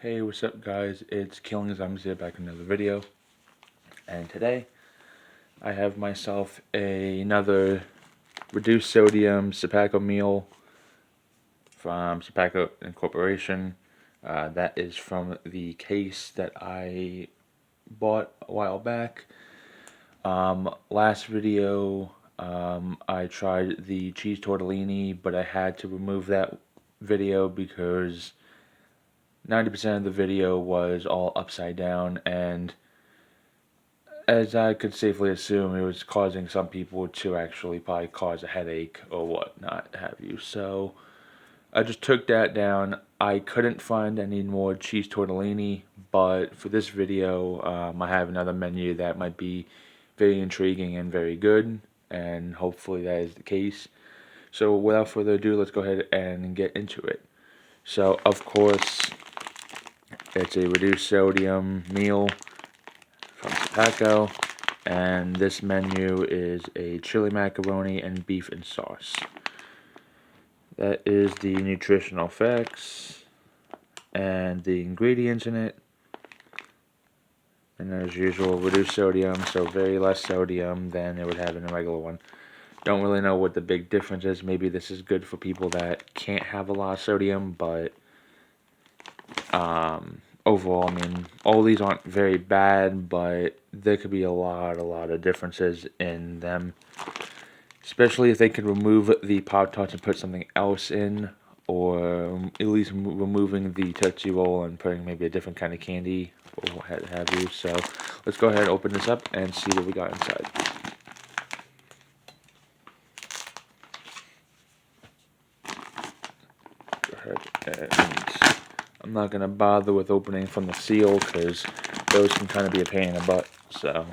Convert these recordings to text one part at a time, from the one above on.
Hey, what's up guys? It's Killing Zombies here, back in another video. And today, I have myself another reduced sodium Sopakco meal from Sopakco Incorporation. That is from the case that I bought a while back. Last video, I tried the cheese tortellini, but I had to remove that video because 90% of the video was all upside down, and as I could safely assume, it was causing some people to actually probably cause a headache or whatnot have you. So I just took that down. I couldn't find any more cheese tortellini, but for this video, I have another menu that might be very intriguing and very good, and hopefully that is the case. So without further ado, let's go ahead and get into it. So of course, it's a reduced sodium meal from Sopakco, and this menu is a chili macaroni and beef and sauce. That is the nutritional facts and the ingredients in it. And as usual, reduced sodium, so very less sodium than it would have in a regular one. Don't really know what the big difference is. Maybe this is good for people that can't have a lot of sodium, but overall, I mean, all these aren't very bad, but there could be a lot of differences in them. Especially if they could remove the Pop-Tarts and put something else in, or at least removing the Tootsie Roll and putting maybe a different kind of candy, or what have you. So let's go ahead and open this up and see what we got inside. Go ahead and I'm not going to bother with opening from the seal because those can kind of be a pain in the butt. So,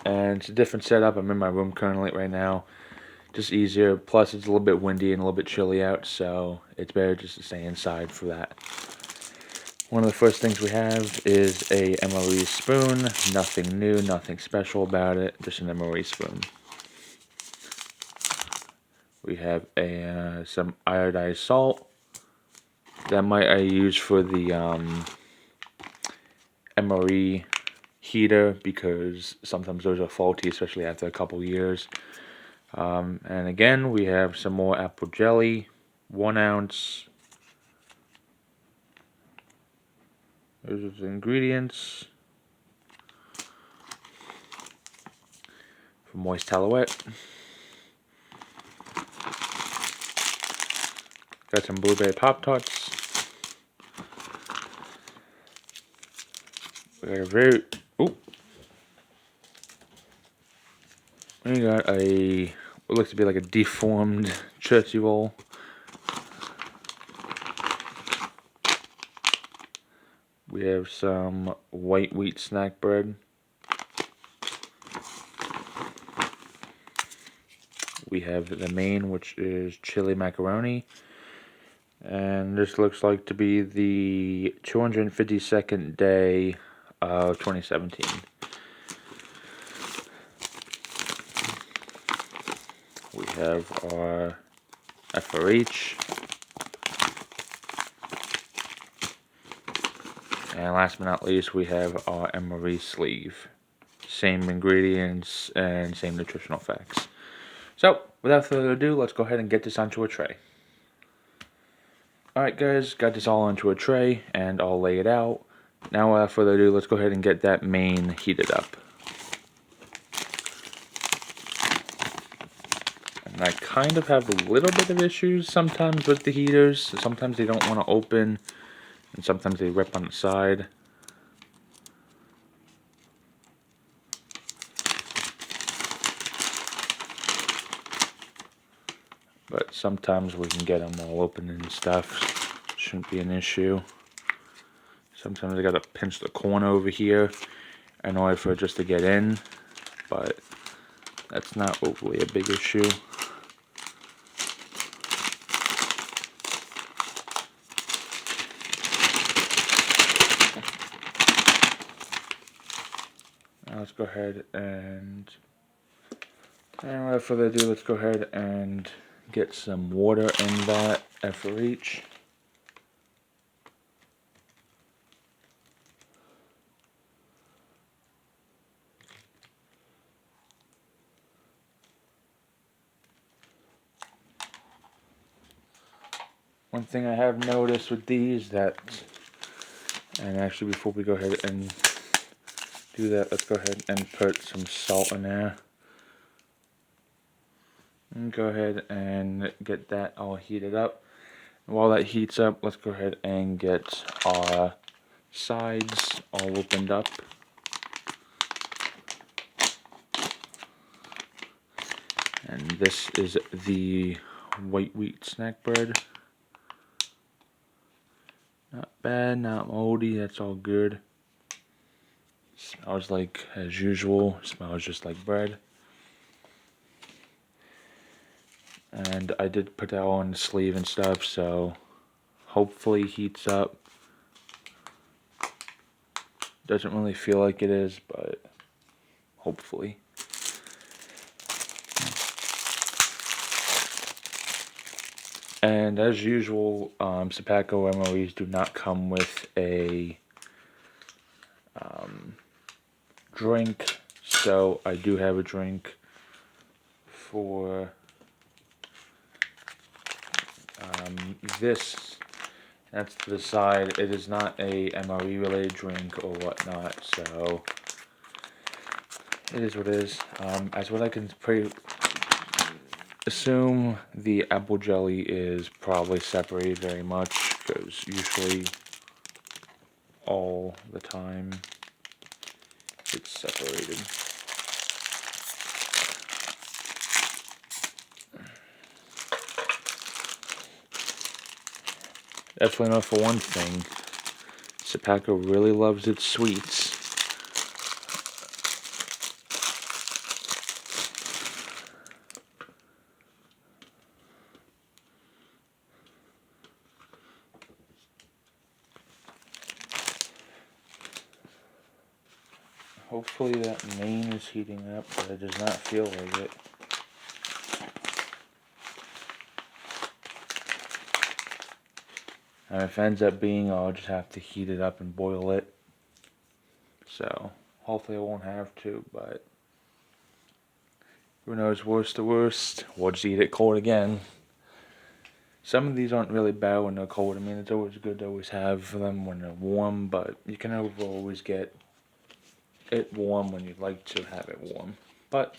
and it's a different setup. I'm in my room currently right now. Just easier. Plus, it's a little bit windy and a little bit chilly out, so it's better just to stay inside for that. One of the first things we have is a MRE spoon. Nothing new, nothing special about it. Just an MRE spoon. We have some iodized salt. That might I use for the MRE heater because sometimes those are faulty, especially after a couple years. And again, we have some more apple jelly, 1 ounce. Those are the ingredients. For moist Talouette. Got some blueberry Pop-Tarts. We got a very, we got what looks to be like a deformed Tootsie Roll. We have some white wheat snack bread. We have the main, which is chili macaroni. And this looks like to be the 252nd day of 2017. We have our FRH. And last but not least, we have our MRE sleeve. Same ingredients and same nutritional facts. So, without further ado, let's go ahead and get this onto a tray. Alright guys, got this all onto a tray, and I'll lay it out. Now without further ado, let's go ahead and get that main heated up. And I kind of have a little bit of issues sometimes with the heaters. Sometimes they don't want to open, and sometimes they rip on the side. But sometimes we can get them all open and stuff. Shouldn't be an issue. Sometimes I gotta pinch the corner over here in order for it just to get in, but that's not overly a big issue. Now let's go ahead and without further ado, let's go ahead and get some water in that for each. One thing I have noticed with these and actually before we go ahead and do that, let's go ahead and put some salt in there. And go ahead and get that all heated up. And while that heats up, let's go ahead and get our sides all opened up. And this is the white wheat snack bread. Not bad, not moldy, that's all good. Smells like, as usual, smells just like bread. And I did put that on the sleeve and stuff, so hopefully heats up. Doesn't really feel like it is, but hopefully. And as usual, Sopakco MOEs do not come with a drink, so I do have a drink for this. That's to the side. It is not a MRE related drink or whatnot, so it is what it is. As what I can assume, the apple jelly is probably separated very much, because usually all the time it's separated. Definitely know for one thing, Sopakco really loves its sweets. Hopefully that main is heating up, but it does not feel like it. And if it ends up being, I'll just have to heat it up and boil it. So, hopefully I won't have to, but who knows, worst to worst, we'll just eat it cold again. Some of these aren't really bad when they're cold. I mean, it's always good to always have them when they're warm, but you can never always get it warm when you'd like to have it warm. But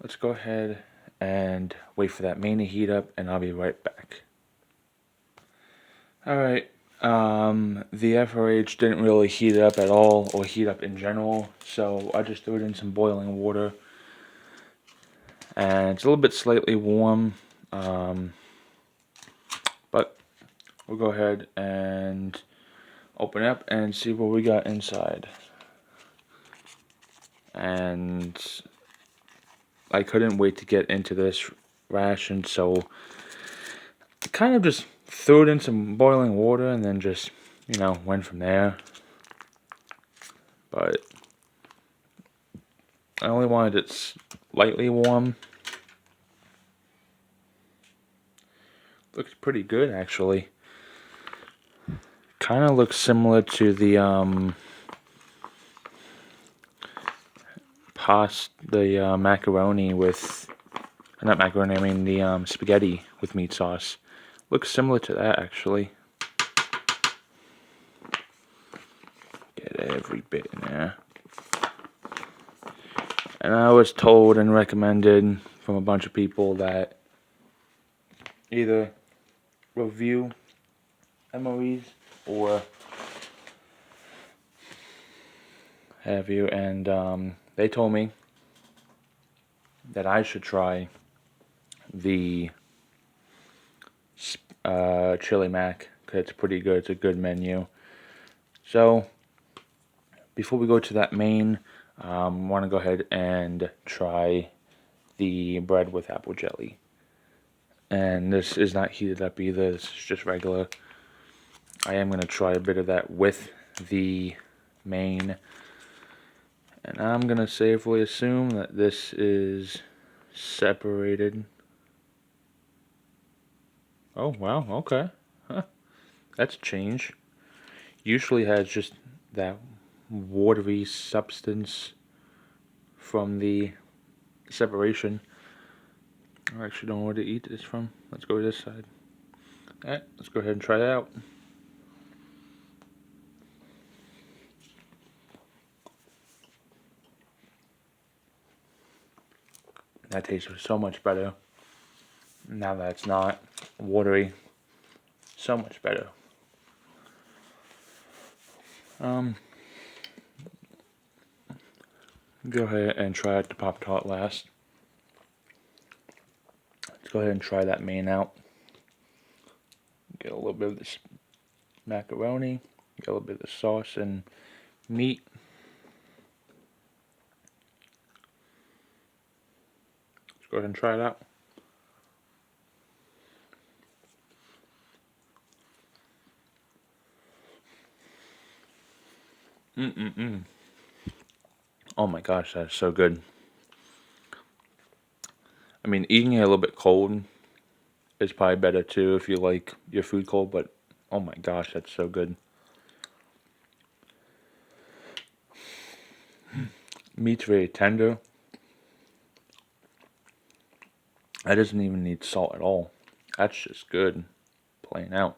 let's go ahead and wait for that main to heat up, and I'll be right back. Alright, the FRH didn't really heat up at all, or heat up in general, so I just threw it in some boiling water. And it's a little bit slightly warm, but we'll go ahead and open it up and see what we got inside. And I couldn't wait to get into this ration, so I kind of just threw it in some boiling water and then just, went from there. But I only wanted it slightly warm. Looks pretty good, actually. Kind of looks similar to the macaroni with, not macaroni, I mean the spaghetti with meat sauce. Looks similar to that, actually. Get every bit in there. And I was told and recommended from a bunch of people that either review MOEs or have you, and they told me that I should try the chili mac, because it's pretty good. It's a good menu. So before we go to that main, I want to go ahead and try the bread with apple jelly. And this is not heated up either. This is just regular. I am going to try a bit of that with the main. And I'm going to safely assume that this is separated. Oh, wow, okay. Huh. That's a change. Usually has just that watery substance from the separation. I actually don't know where to eat this from. Let's go to this side. Alright, let's go ahead and try that out. That tastes so much better. Now that it's not watery. So much better. Go ahead and try the Pop-Tart last. Let's go ahead and try that main out. Get a little bit of this macaroni. Get a little bit of the sauce and meat. Let's go ahead and try it out. Oh my gosh, that's so good. I mean, eating it a little bit cold is probably better too if you like your food cold, but oh my gosh, that's so good. Meat's very tender. That doesn't even need salt at all. That's just good, plain out.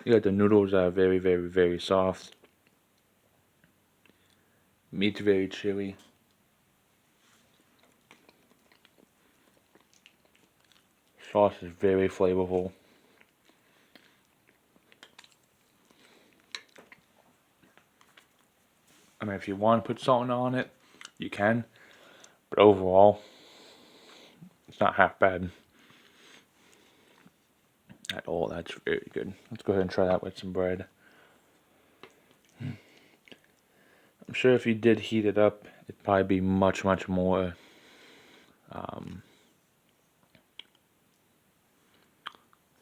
You got the noodles that are very, very, very soft. Meat's very chewy. Sauce is very flavorful. I mean, if you want to put salt on it, you can. But overall, it's not half bad at all. That's very good. Let's go ahead and try that with some bread. I'm sure if you did heat it up, it'd probably be much, much more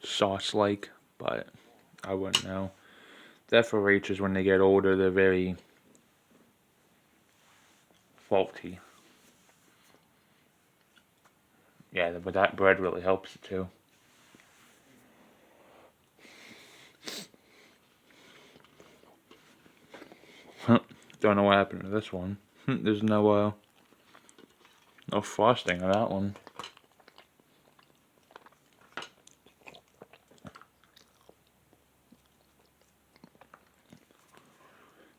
sauce-like, but I wouldn't know. The FRHs, when they get older, they're very faulty. Yeah, but that bread really helps it too. Don't know what happened to this one. There's no frosting on that one.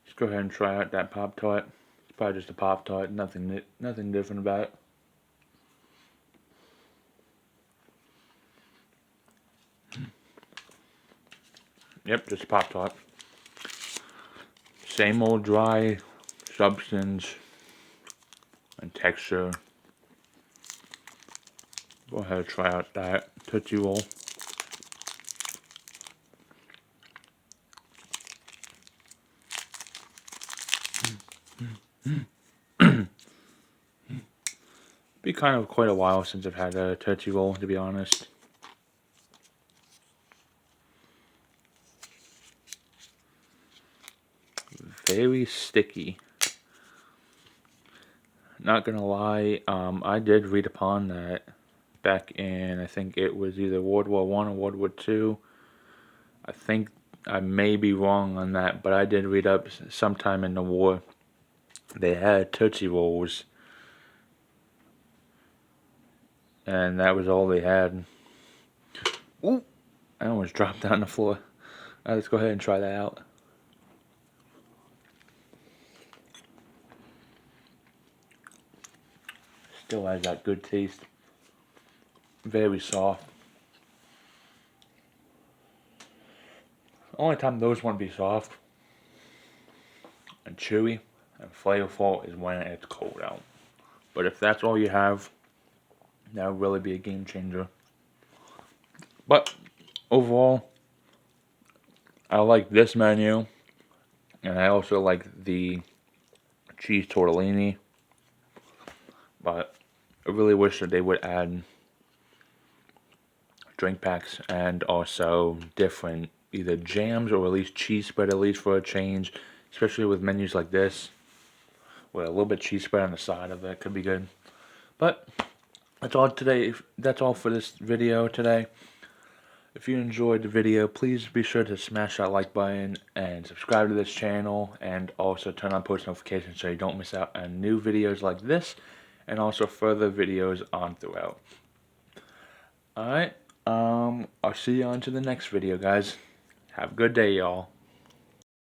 Let's go ahead and try out that Pop-Tart. It's probably just a Pop-Tart, nothing different about it. Yep, just Pop-Tart. Same old dry substance and texture. Go ahead and try out that Tootsie Roll. Be kind of quite a while since I've had a Tootsie Roll, to be honest. Very sticky. Not gonna lie, I did read upon that back in, I think it was either World War I or World War II. I think I may be wrong on that, but I did read up sometime in the war they had Tootsie Rolls, and that was all they had. Ooh, I almost dropped that on the floor. Alright, let's go ahead and try that out. Still has that good taste. Very soft. Only time those want to be soft and chewy and flavorful is when it's cold out. But if that's all you have, that would really be a game changer. But overall, I like this menu, and I also like the cheese tortellini. But I really wish that they would add drink packs and also different either jams or at least cheese spread, at least for a change, especially with menus like this, where a little bit cheese spread on the side of it could be good. But that's all today. That's all for this video today. If you enjoyed the video, please be sure to smash that like button and subscribe to this channel, and also turn on post notifications so you don't miss out on new videos like this and also further videos on throughout. Alright, I'll see you on to the next video, guys. Have a good day, y'all.